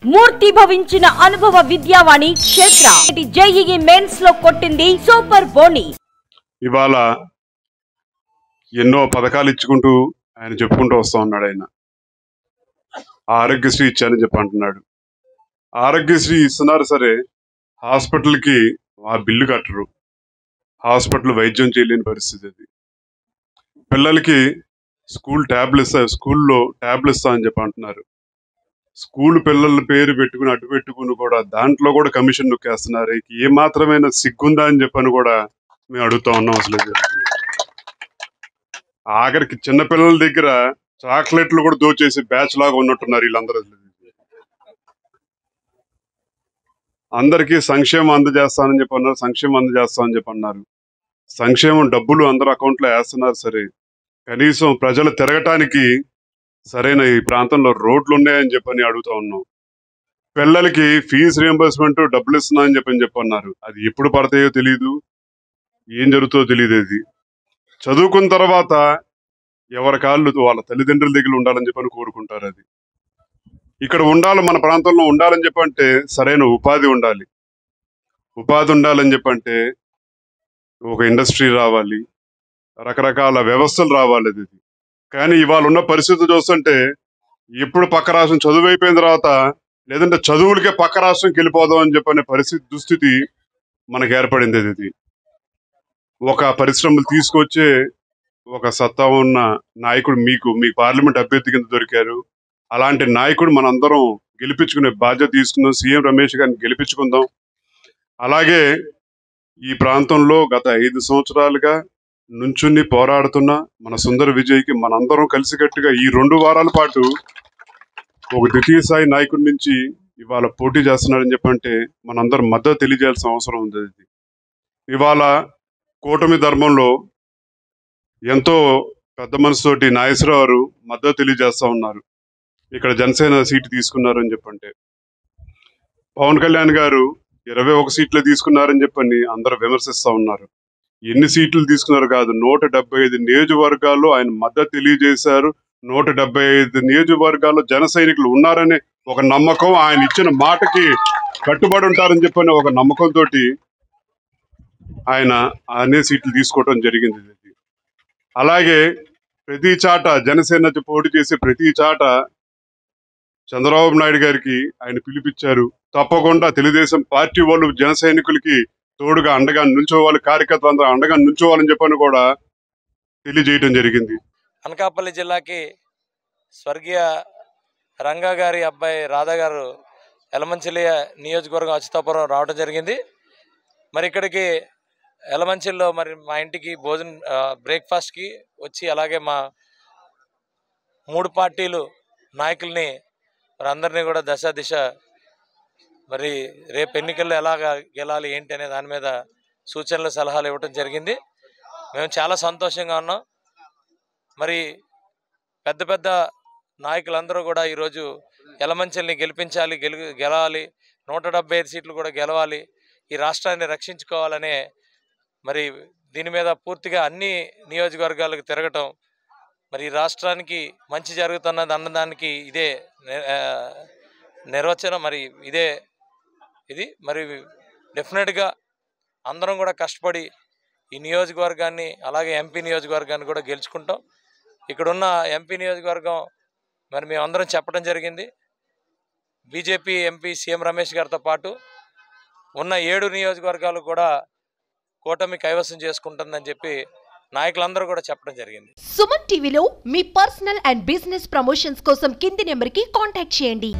మూర్తి భవించిన అనుభవ విద్యావాణి క్షేత్ర JEE mains లో కొట్టింది సూపర్ బోని. ఇవాళ ఎన్నో పథకాలు ఇచ్చుకుంటూ ఆయన చెప్పుకుంటూ వస్తా ఉన్నాడు. ఆయన ఆరోగ్యశ్రీ ఇచ్చానని చెప్పి అంటున్నాడు. ఆరోగ్యశ్రీ ఇస్తున్నారు సరే, హాస్పిటల్కి ఆ బిల్లు కట్టరు, హాస్పిటల్ వైద్యం చేయలేని పరిస్థితి. అది పిల్లలకి స్కూల్లో ట్యాబ్లు ఇస్తా అని చెప్పి అంటున్నారు. స్కూల్ పిల్లల పేరు పెట్టుకుని అడ్డు పెట్టుకుని కూడా దాంట్లో కూడా కమిషన్ నొక్కేస్తున్నారు. ఏ మాత్రమైన సిగ్గుందా అని చెప్పని కూడా మేము అడుగుతా ఉన్నాం. అసలు ఆఖరికి చిన్నపిల్లల దగ్గర చాక్లెట్లు కూడా దోచేసి బ్యాచ్ లాగా ఉన్నట్టున్నారు వీళ్ళందరూ. అందరికీ సంక్షేమం అందజేస్తానని చెప్పి అన్నారు, సంక్షేమం అందజేస్తామని చెప్పి అన్నారు. సంక్షేమం డబ్బులు అందరు అకౌంట్లో వేస్తున్నారు సరే, కనీసం ప్రజలు తిరగటానికి సరైన ఈ ప్రాంతంలో రోడ్లు ఉన్నాయని చెప్పని అడుగుతా ఉన్నాం. పిల్లలకి ఫీజు రియంబర్స్మెంట్ డబ్బులు ఇస్తున్నా అని చెప్పి అన్నారు. అది ఎప్పుడు పడతాయో తెలియదు, ఏం జరుగుతుందో తెలియదు. అది చదువుకున్న తర్వాత ఎవరి కాళ్ళు వాళ్ళ తల్లిదండ్రుల దగ్గర ఉండాలని చెప్పని కోరుకుంటారు. అది ఇక్కడ ఉండాలి, మన ప్రాంతంలో ఉండాలని చెప్పంటే సరైన ఉపాధి ఉండాలి. ఉపాధి ఉండాలని చెప్పంటే ఒక ఇండస్ట్రీ రావాలి, రకరకాల వ్యవస్థలు రావాలి. అది కానీ ఇవాళ ఉన్న పరిస్థితి చూస్తుంటే ఎప్పుడు పక్క రాష్ట్రం చదువు అయిపోయిన తర్వాత లేదంటే చదువులకే పక్క రాష్ట్రంకి వెళ్ళిపోదాం అని చెప్పనే దుస్థితి మనకు ఏర్పడింది. ఇది ఒక పరిశ్రమలు తీసుకొచ్చే ఒక సత్తా ఉన్న నాయకుడు మీ పార్లమెంట్ అభ్యర్థి కింద దొరికారు. అలాంటి నాయకుడు మనందరం గెలిపించుకునే బాధ్యత తీసుకుందాం. సీఎం రమేష్ గారిని గెలిపించుకుందాం. అలాగే ఈ ప్రాంతంలో గత 5 సంవత్సరాలుగా నుంచుని పోరాడుతున్న మన సుందర విజయ్కి మనందరం కలిసికట్టుగా ఈ 2 వారాల పాటు ఒక ద్వితీయ స్థాయి నాయకుడి నుంచి ఇవాళ పోటీ చేస్తున్నాడని చెప్పంటే మనందరం మద్దతు తెలియజేయాల్సిన అవసరం ఉంది. ఇవాళ కూటమి ధర్మంలో ఎంతో పెద్ద మనసుతోటి నాగేశ్వరరావు గారు మద్దతు తెలియజేస్తా ఉన్నారు. ఇక్కడ జనసేన సీటు తీసుకున్నారని చెప్పంటే, పవన్ కళ్యాణ్ గారు 21 సీట్లే తీసుకున్నారని చెప్పని అందరూ విమర్శిస్తా ఉన్నారు. ఎన్ని సీట్లు తీసుకున్నారు కాదు, 175 నియోజకవర్గాల్లో ఆయన మద్దతు తెలియజేశారు. 175 నియోజకవర్గాల్లో జన సైనికులు ఉన్నారని ఒక నమ్మకం, ఆయన ఇచ్చిన మాటకి కట్టుబడి ఉంటారని చెప్పని ఒక నమ్మకంతో ఆయన అనే సీట్లు తీసుకోవడం జరిగింది. అలాగే ప్రతి చాట జనసేన పోటీ చేసే ప్రతి చాట చంద్రబాబు నాయుడు గారికి ఆయన పిలిపించారు. తప్పకుండా తెలుగుదేశం పార్టీ వాళ్ళు జన సైనికులకి తోడుగా అండగా నుంచోవాలి, కార్యకర్తలు అందరూ అండగా నుంచోవాలని చెప్పని కూడా తెలియజేయడం జరిగింది. అనకాపల్లి జిల్లాకి స్వర్గీయ రంగా గారి అబ్బాయి రాధా గారు ఎలమంచిలి నియోజకవర్గం అచ్యుతాపురం రావడం జరిగింది. మరి ఇక్కడికి ఎలమంచిల్లో మరి మా ఇంటికి బ్రేక్ఫాస్ట్కి వచ్చి అలాగే మా 3 పార్టీలు నాయకుల్ని మరి అందరినీ కూడా దిశ మరి రేపు ఎన్నికల్లో ఎలాగ గెలాలి ఏంటి అనే దాని మీద సూచనలు సలహాలు ఇవ్వటం జరిగింది. మేము చాలా సంతోషంగా ఉన్నాం. మరి పెద్ద నాయకులందరూ కూడా ఈరోజు ఎలమంచిల్ని గెలిపించాలి, గెలవాలి, 175 సీట్లు కూడా గెలవాలి, ఈ రాష్ట్రాన్ని రక్షించుకోవాలనే మరి దీని మీద పూర్తిగా అన్ని నియోజకవర్గాలకు తిరగటం, మరి ఈ రాష్ట్రానికి మంచి జరుగుతున్నది అన్నదానికి ఇదే నిర్వచనం. మరి ఇది మరి డెఫినెట్గా అందరం కూడా కష్టపడి ఈ నియోజకవర్గాన్ని అలాగే ఎంపీ నియోజకవర్గాన్ని కూడా గెలుచుకుంటాం. ఇక్కడున్న ఎంపీ నియోజకవర్గం మరి మేమందరం చెప్పడం జరిగింది. బీజేపీ ఎంపీ సీఎం రమేష్ గారితో పాటు ఉన్న 7 నియోజకవర్గాలు కూడా కూటమి కైవసం చేసుకుంటుందని చెప్పి నాయకులందరూ కూడా చెప్పడం జరిగింది. సుమన్ టీవీలో మీ పర్సనల్ అండ్ బిజినెస్ ప్రమోషన్స్ కోసం కింది నెంబర్కి కాంటాక్ట్ చేయండి.